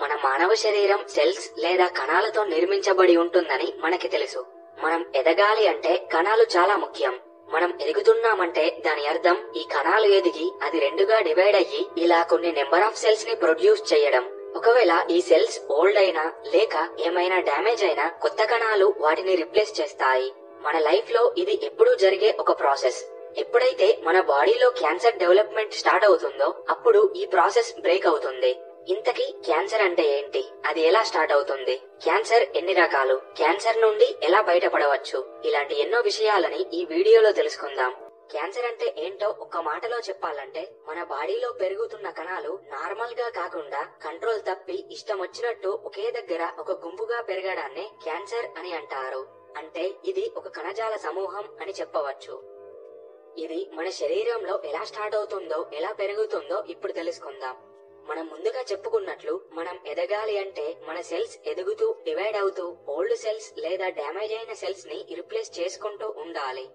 మన మానవ శరీరం సెల్స్ లేదా కణాలతో నిర్మించబడి ఉంటుందని మనకి తెలుసు. మనం ఎదగాలి అంటే కణాలు చాలా ముఖ్యం. మనం ఎదుగుతున్నామంటే దాని అర్థం ఈ కణాలు ఎదిగి అది రెండుగా డివైడ్ అయ్యి ఇలా కొన్ని నెంబర్ ఆఫ్ సెల్స్ ని ప్రొడ్యూస్ చేయడం. ఒకవేళ ఈ సెల్స్ ఓల్డ్ అయినా లేక ఏమైనా డ్యామేజ్ అయినా కొత్త కణాలు వాటిని రిప్లేస్ చేస్తాయి. మన లైఫ్ లో ఇది ఎప్పుడూ జరిగే ఒక ప్రాసెస్. ఎప్పుడైతే మన బాడీలో క్యాన్సర్ డెవలప్మెంట్ స్టార్ట్ అవుతుందో అప్పుడు ఈ ప్రాసెస్ బ్రేక్ అవుతుంది. ఇంతకీ క్యాన్సర్ అంటే ఏంటి, అది ఎలా స్టార్ట్ అవుతుంది, క్యాన్సర్ ఎన్ని రకాలు, క్యాన్సర్ నుండి ఎలా బయటపడవచ్చు, ఇలాంటి ఎన్నో విషయాలని ఈ వీడియోలో తెలుసుకుందాం. క్యాన్సర్ అంటే ఏంటో ఒక్క మాటలో చెప్పాలంటే మన బాడీలో పెరుగుతున్న కణాలు నార్మల్ గా కాకుండా కంట్రోల్ తప్పి ఇష్టం వచ్చినట్టు ఒకే దగ్గర ఒక గుంపుగా పెరగడాన్నే క్యాన్సర్ అని అంటారు. అంటే ఇది ఒక కణజాల సమూహం అని చెప్పవచ్చు. ఇది మన శరీరంలో ఎలా స్టార్ట్ అవుతుందో ఎలా పెరుగుతుందో ఇప్పుడు తెలుసుకుందాం. మనం ముందుగా చెప్పుకున్నట్లు మనం ఎదగాలి అంటే మన సెల్స్ ఎదుగుతూ డివైడ్ అవుతూ ఓల్డ్ సెల్స్ లేదా డ్యామేజ్ అయిన సెల్స్ ని రిప్లేస్ చేసుకుంటూ ఉండాలి.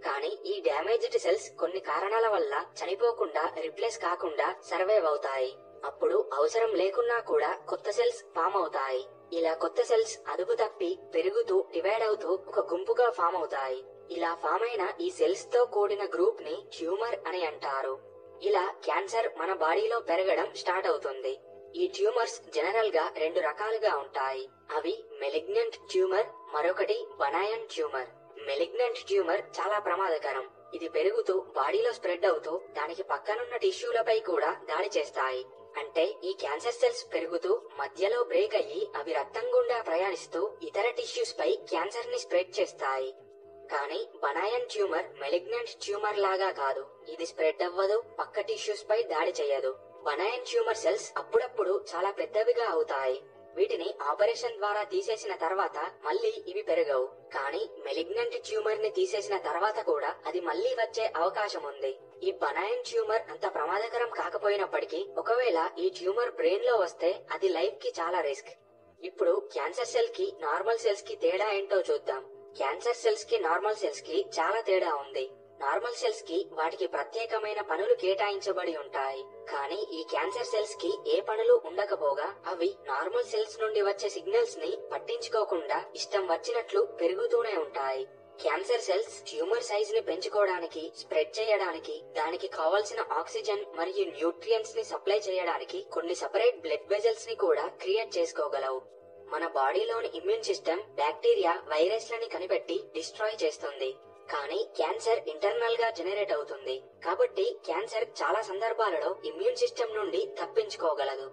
కానీ ఈ డ్యామేజ్డ్ సెల్స్ కొన్ని కారణాల వల్ల చనిపోకుండా రిప్లేస్ కాకుండా సర్వైవ్ అవుతాయి. అప్పుడు అవసరం లేకున్నా కూడా కొత్త సెల్స్ ఫామ్ అవుతాయి. ఇలా కొత్త సెల్స్ అదుపు తప్పి పెరుగుతూ డివైడ్ అవుతూ ఒక గుంపుగా ఫామ్ అవుతాయి. ఇలా ఫామ్ అయిన ఈ సెల్స్ తో కూడిన గ్రూప్ ని ట్యూమర్ అని అంటారు. ఇలా క్యాన్సర్ మన బాడీలో పెరగడం స్టార్ట్ అవుతుంది. ఈ ట్యూమర్స్ జనరల్ గా రెండు రకాలుగా ఉంటాయి. అవి మెలిగ్నెంట్ ట్యూమర్, మరొకటి బనాయన్ ట్యూమర్. మెలిగ్నెంట్ ట్యూమర్ చాలా ప్రమాదకరం. ఇది పెరుగుతూ బాడీలో స్ప్రెడ్ అవుతూ దానికి పక్కనున్న టిష్యూలపై కూడా దాడి చేస్తాయి. అంటే ఈ క్యాన్సర్ సెల్స్ పెరుగుతూ మధ్యలో బ్రేక్ అయ్యి అవి రక్తం గుండా ప్రయాణిస్తూ ఇతర టిష్యూస్ పై క్యాన్సర్ ని స్ప్రెడ్ చేస్తాయి. కానీ బనాయన్ ట్యూమర్ మెలిగ్నెంట్ ట్యూమర్ లాగా కాదు. ఇది స్ప్రెడ్ అవ్వదు, పక్క టిష్యూస్ పై దాడి చేయదు. బనాయన్ ట్యూమర్ సెల్స్ అప్పుడప్పుడు చాలా పెద్దవిగా అవుతాయి. వీటిని ఆపరేషన్ ద్వారా తీసేసిన తర్వాత మళ్ళీ ఇవి పెరగవు. కానీ మెలిగ్నెంట్ ట్యూమర్ ని తీసేసిన తర్వాత కూడా అది మళ్ళీ వచ్చే అవకాశం ఉంది. ఈ బనాయన్ ట్యూమర్ అంత ప్రమాదకరం కాకపోయినప్పటికీ ఒకవేళ ఈ ట్యూమర్ బ్రెయిన్ లో వస్తే అది లైఫ్ కి చాలా రిస్క్. ఇప్పుడు క్యాన్సర్ సెల్ కి నార్మల్ సెల్స్ కి తేడా ఏంటో చూద్దాం. క్యాన్సర్ సెల్స్ కి నార్మల్ సెల్స్ కి చాలా తేడా ఉంది. నార్మల్ సెల్స్ కి వాటికి ప్రత్యేకమైన పనులు కేటాయించబడి ఉంటాయి. కానీ ఈ క్యాన్సర్ సెల్స్ కి ఏ పనులు ఉండకపోగా అవి నార్మల్ సెల్స్ నుండి వచ్చే సిగ్నల్స్ ని పట్టించుకోకుండా ఇష్టం వచ్చినట్లు పెరుగుతూనే ఉంటాయి. క్యాన్సర్ సెల్స్ ట్యూమర్ సైజ్ ని పెంచుకోవడానికి, స్ప్రెడ్ చేయడానికి, దానికి కావలసిన ఆక్సిజన్ మరియు న్యూట్రియంట్స్ ని సప్లై చేయడానికి కొన్ని సెపరేట్ బ్లడ్ వెజల్స్ ని కూడా క్రియేట్ చేసుకోగలవు. మన బాడీలోని ఇమ్యూన్ సిస్టమ్ బ్యాక్టీరియా, వైరస్ లని కనిపెట్టి డిస్ట్రాయ్ చేస్తుంది. కానీ క్యాన్సర్ ఇంటర్నల్ గా జనరేట్ అవుతుంది. కాబట్టి క్యాన్సర్ చాలా సందర్భాలలో ఇమ్యూన్ సిస్టమ్ నుండి తప్పించుకోగలదు.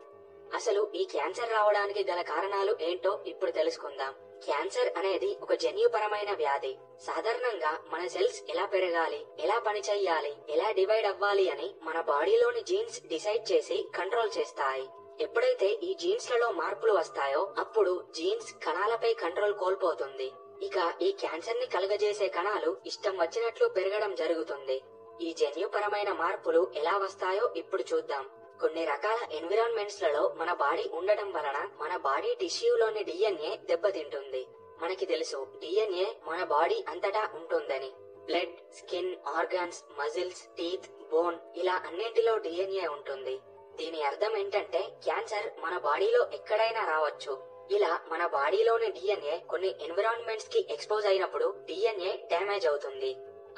అసలు ఈ క్యాన్సర్ రావడానికి గల కారణాలు ఏంటో ఇప్పుడు తెలుసుకుందాం. క్యాన్సర్ అనేది ఒక జన్యుపరమైన వ్యాధి. సాధారణంగా మన సెల్స్ ఎలా పెరగాలి, ఎలా పనిచేయాలి, ఎలా డివైడ్ అవ్వాలి అని మన బాడీలోని జీన్స్ డిసైడ్ చేసి కంట్రోల్ చేస్తాయి. ఎప్పుడైతే ఈ జీన్స్ లలో మార్పులు వస్తాయో అప్పుడు జీన్స్ కణాలపై కంట్రోల్ కోల్పోతుంది. ఇక ఈ క్యాన్సర్ ని కలుగజేసే కణాలు ఇష్టం వచ్చినట్లు పెరగడం జరుగుతుంది. ఈ జన్యుపరమైన మార్పులు ఎలా వస్తాయో ఇప్పుడు చూద్దాం. కొన్ని రకాల ఎన్విరాన్మెంట్స్ లలో మన బాడీ ఉండడం వలన మన బాడీ టిష్యూలోని డిఎన్ఏ దెబ్బతింటుంది. మనకి తెలుసు డిఎన్ఏ మన బాడీ అంతటా ఉంటుందని. Blood, skin, organs, muscles, teeth, bone ఇలా అన్నింటిలో డిఎన్ఏ ఉంటుంది. దీని అర్థం ఏంటంటే క్యాన్సర్ మన బాడీలో ఎక్కడైనా రావచ్చు. ఇలా మన బాడీలోని డిఎన్ఏ కొన్ని ఎన్విరాన్మెంట్స్ కి ఎక్స్పోజ్ అయినప్పుడు డిఎన్ఏ డ్యామేజ్ అవుతుంది.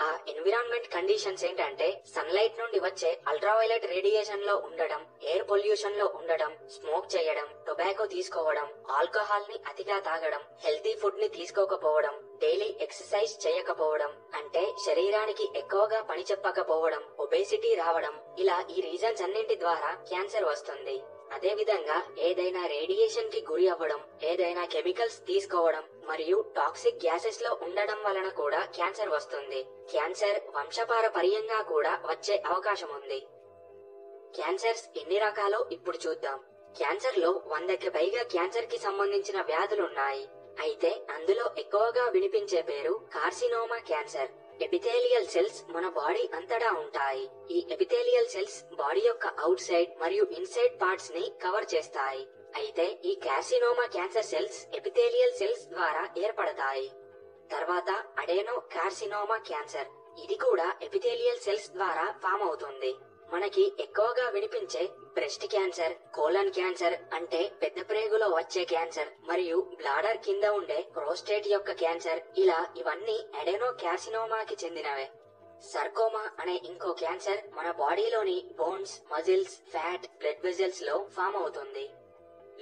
ఆ ఎన్విరాన్మెంట్ కండిషన్స్ ఏంటంటే సన్లైట్ నుండి వచ్చే అల్ట్రావైలెట్ రేడియేషన్ లో ఉండడం, ఎయిర్ పొల్యూషన్ లో ఉండడం, స్మోక్ చేయడం, టొబాకో తీసుకోవడం, ఆల్కహాల్ ని అతిగా తాగడం, హెల్తీ ఫుడ్ ని తీసుకోకపోవడం, డైలీ ఎక్సర్సైజ్ చేయకపోవడం, అంటే శరీరానికి ఎక్కువగా పని చెప్పకపోవడం, ఒబేసిటీ రావడం, ఇలా ఈ రీజన్స్ అన్నింటి ద్వారా క్యాన్సర్ వస్తుంది. అదే విధంగా ఏదైనా రేడియేషన్ కి గురి అవ్వడం, ఏదైనా కెమికల్స్ తీసుకోవడం మరియు టాక్సిక్ గ్యాసెస్ లో ఉండడం వలన కూడా క్యాన్సర్ వస్తుంది. క్యాన్సర్ వంశపారపర్యంగా కూడా వచ్చే అవకాశం ఉంది. క్యాన్సర్స్ ఎన్ని రకాలో ఇప్పుడు చూద్దాం. క్యాన్సర్ లో 100కి పైగా క్యాన్సర్ కి సంబంధించిన వ్యాధులున్నాయి. అయితే అందులో ఎక్కువగా వినిపించే పేరు కార్సినోమా క్యాన్సర్. ఎపిథేలియల్ సెల్స్ మన బాడీ అంతటా ఉంటాయి. ఈ ఎపిథేలియల్ సెల్స్ బాడీ యొక్క అవుట్ సైడ్ మరియు ఇన్సైడ్ పార్ట్స్ ని కవర్ చేస్తాయి. అయితే ఈ కార్సినోమా క్యాన్సర్ సెల్స్ ఎపిథేలియల్ సెల్స్ ద్వారా ఏర్పడతాయి. తర్వాత అడెనో కార్సినోమా క్యాన్సర్. ఇది కూడా ఎపిథేలియల్ సెల్స్ ద్వారా ఫామ్ అవుతుంది. మనకి ఎక్కువగా వినిపించే బ్రెస్ట్ క్యాన్సర్, కోలన్ క్యాన్సర్ అంటే పెద్ద ప్రేగులో వచ్చే క్యాన్సర్, మరియు బ్లాడర్ కింద ఉండే ప్రోస్టేట్ యొక్క క్యాన్సర్, ఇలా ఇవన్నీ అడెనో కార్సినోమాకి చెందినవే. సర్కోమా అనే ఇంకో క్యాన్సర్ మన బాడీలోని bones, muscles, fat, blood vessels లో ఫామ్ అవుతుంది.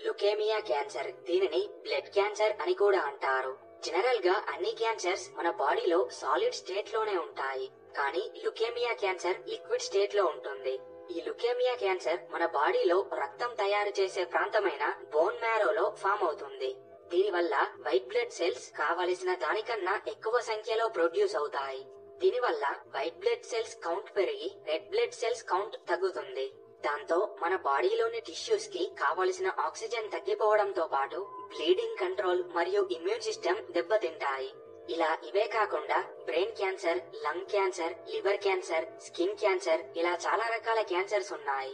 లుకేమియా క్యాన్సర్, దీనిని బ్లడ్ క్యాన్సర్ అని కూడా అంటారు. జనరల్ గా అన్ని క్యాన్సర్స్ మన బాడీలో సాలిడ్ స్టేట్ లోనే ఉంటాయి, కానీ లుకేమియా క్యాన్సర్ లిక్విడ్ స్టేట్ లో ఉంటుంది. ఈ లుకేమియా క్యాన్సర్ మన బాడీలో రక్తం తయారు చేసే ప్రాంతమైన బోన్ మ్యారోలో ఫామ్ అవుతుంది. దీనివల్ల వైట్ బ్లడ్ సెల్స్ కావలసిన దానికన్నా ఎక్కువ సంఖ్యలో ప్రొడ్యూస్ అవుతాయి. దీనివల్ల వైట్ బ్లడ్ సెల్స్ కౌంట్ పెరిగి రెడ్ బ్లడ్ సెల్స్ కౌంట్ తగ్గుతుంది. దాంతో మన బాడీలోని టిష్యూస్ కి కావలసిన ఆక్సిజన్ తగ్గిపోవడంతో పాటు బ్లీడింగ్ కంట్రోల్ మరియు ఇమ్యూన్ సిస్టమ్ దెబ్బతింటాయి. ఇలా ఇవే కాకుండా brain cancer, lung cancer, liver cancer, skin cancer, ఇలా చాలా రకాల క్యాన్సర్స్ ఉన్నాయి.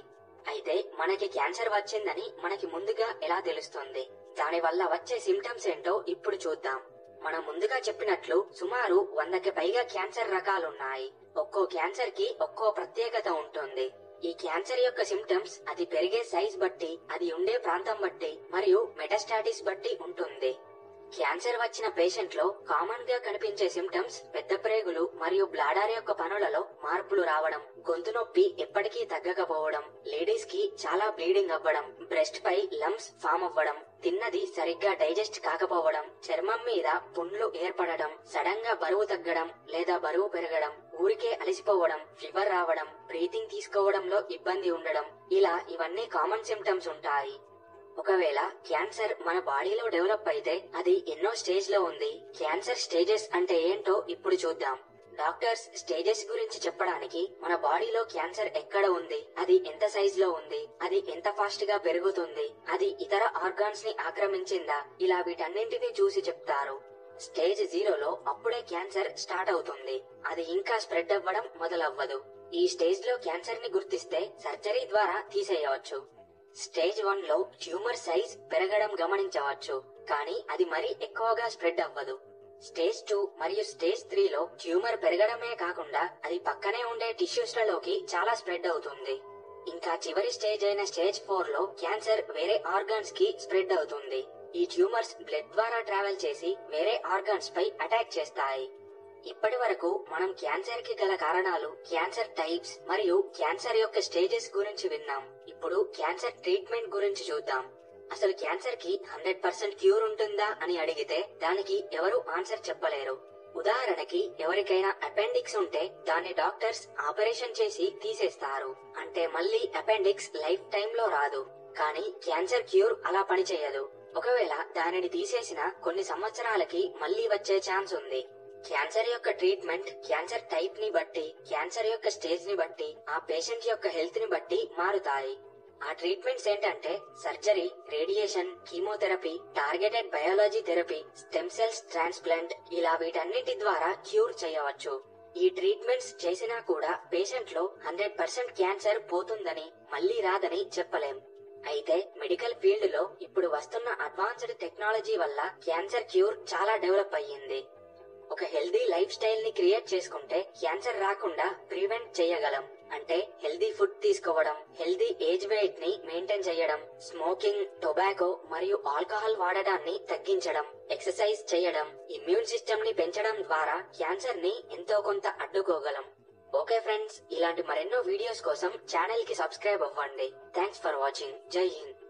అయితే మనకి క్యాన్సర్ వచ్చిందని మనకి ముందుగా ఎలా తెలుస్తుంది? దాని వల్ల వచ్చే సిమ్టమ్స్ ఏంటో ఇప్పుడు చూద్దాం. మనం ముందుగా చెప్పినట్లు సుమారు 100కి పైగా క్యాన్సర్ రకాలున్నాయి. ఒక్కో క్యాన్సర్ కి ఒక్కో ప్రత్యేకత ఉంటుంది. ఈ క్యాన్సర్ యొక్క సిమ్టమ్స్ అది పెరిగే సైజ్ బట్టి, అది ఉండే ప్రాంతం బట్టి మరియు మెటాస్టాటిస్ బట్టి ఉంటుంది. క్యాన్సర్ వచ్చిన పేషెంట్ లో కామన్ గా కనిపించే సిమ్టమ్స్ పెద్ద ప్రేగులు మరియు బ్లాడర్ యొక్క పనులలో మార్పులు రావడం, గొంతు నొప్పి ఎప్పటికీ తగ్గకపోవడం, లేడీస్ కి చాలా బ్లీడింగ్ అవ్వడం, బ్రెస్ట్ పై లమ్స్ ఫామ్ అవ్వడం, తిన్నది సరిగ్గా డైజెస్ట్ కాకపోవడం, చర్మం మీద పుండ్లు ఏర్పడడం, సడన్ గా బరువు తగ్గడం లేదా బరువు పెరగడం, ఊరికే అలసిపోవడం, ఫీవర్ రావడం, బ్రీతింగ్ తీసుకోవడంలో ఇబ్బంది ఉండడం, ఇలా ఇవన్నీ కామన్ సిమ్టమ్స్ ఉంటాయి. ఒకవేళ క్యాన్సర్ మన బాడీలో డెవలప్ అయితే అది ఎన్నో స్టేజ్ లో ఉంది. క్యాన్సర్ స్టేజెస్ అంటే ఏంటో ఇప్పుడు చూద్దాం. డాక్టర్స్ స్టేజెస్ గురించి చెప్పడానికి మన బాడీలో క్యాన్సర్ ఎక్కడ ఉంది, అది ఎంత సైజ్ లో ఉంది, అది ఎంత ఫాస్ట్ గా పెరుగుతుంది, అది ఇతర ఆర్గాన్స్ ని ఆక్రమించిందా, ఇలా వీటన్నింటినీ చూసి చెప్తారు. స్టేజ్ 0లో అప్పుడే క్యాన్సర్ స్టార్ట్ అవుతుంది. అది ఇంకా స్ప్రెడ్ అవ్వడం మొదలవ్వదు. ఈ స్టేజ్ లో క్యాన్సర్ ని గుర్తిస్తే సర్జరీ ద్వారా తీసేయవచ్చు. స్టేజ్ 1లో ట్యూమర్ సైజ్ పెరగడం గమనించవచ్చు, కానీ అది మరీ ఎక్కువగా స్ప్రెడ్ అవ్వదు. స్టేజ్ 2 మరియు స్టేజ్ 3లో ట్యూమర్ పెరగడమే కాకుండా అది పక్కనే ఉండే టిష్యూస్ లలోకి చాలా స్ప్రెడ్ అవుతుంది. ఇంకా చివరి స్టేజ్ అయిన స్టేజ్ 4లో క్యాన్సర్ వేరే ఆర్గాన్స్ కి స్ప్రెడ్ అవుతుంది. ఈ ట్యూమర్స్ బ్లడ్ ద్వారా ట్రావెల్ చేసి వేరే ఆర్గాన్స్ పై అటాక్ చేస్తాయి. ఇప్పటి వరకు మనం క్యాన్సర్ కి గల కారణాలు, క్యాన్సర్ టైప్స్ మరియు క్యాన్సర్ యొక్క స్టేజెస్ గురించి విన్నాం. ఇప్పుడు క్యాన్సర్ ట్రీట్మెంట్ గురించి చూద్దాం. అసలు క్యాన్సర్ కి 100% క్యూర్ ఉంటుందా అని అడిగితే దానికి ఎవరు ఆన్సర్ చెప్పలేరు. ఉదాహరణకి ఎవరికైనా అపెండిక్స్ ఉంటే దాన్ని డాక్టర్స్ ఆపరేషన్ చేసి తీసేస్తారు. అంటే మళ్ళీ అపెండిక్స్ లైఫ్ టైమ్ లో రాదు. కానీ క్యాన్సర్ క్యూర్ అలా పనిచేయదు. ఒకవేళ దానిని తీసేసిన కొన్ని సంవత్సరాలకి మళ్ళీ వచ్చే ఛాన్స్ ఉంది. క్యాన్సర్ యొక్క ట్రీట్మెంట్ క్యాన్సర్ టైప్ ని బట్టి, క్యాన్సర్ యొక్క స్టేజ్ ని బట్టి, ఆ పేషెంట్ యొక్క హెల్త్ ని బట్టి మారుతాయి. ఆ ట్రీట్మెంట్స్ ఏంటంటే surgery, radiation, chemotherapy, targeted biology therapy, stem cells transplant, ఇలా వీటన్నిటి ద్వారా క్యూర్ చేయవచ్చు. ఈ ట్రీట్మెంట్స్ చేసినా కూడా పేషెంట్ లో 100% క్యాన్సర్ పోతుందని, మళ్లీ రాదని చెప్పలేం. అయితే మెడికల్ ఫీల్డ్ లో ఇప్పుడు వస్తున్న అడ్వాన్స్డ్ టెక్నాలజీ వల్ల క్యాన్సర్ క్యూర్ చాలా డెవలప్ అయ్యింది. ఒక హెల్దీ లైఫ్ స్టైల్ ని క్రియేట్ చేసుకుంటే క్యాన్సర్ రాకుండా ప్రివెంట్ చేయగలం. అంటే హెల్దీ ఫుడ్ తీసుకోవడం, హెల్దీ ఏజ్ వెయిట్ ని మెయింటైన్ చేయడం, స్మోకింగ్, టొబాకో మరియు ఆల్కహాల్ వాడడాన్ని తగ్గించడం, ఎక్సర్సైజ్ చేయడం, ఇమ్యూన్ సిస్టమ్ ని పెంచడం ద్వారా క్యాన్సర్ ని ఎంతో కొంత అడ్డుకోగలం. ఓకే ఫ్రెండ్స్, ఇలాంటి మరెన్నో వీడియోస్ కోసం ఛానల్ కి సబ్స్క్రైబ్ అవ్వండి. Thanks for watching. జై హింద్.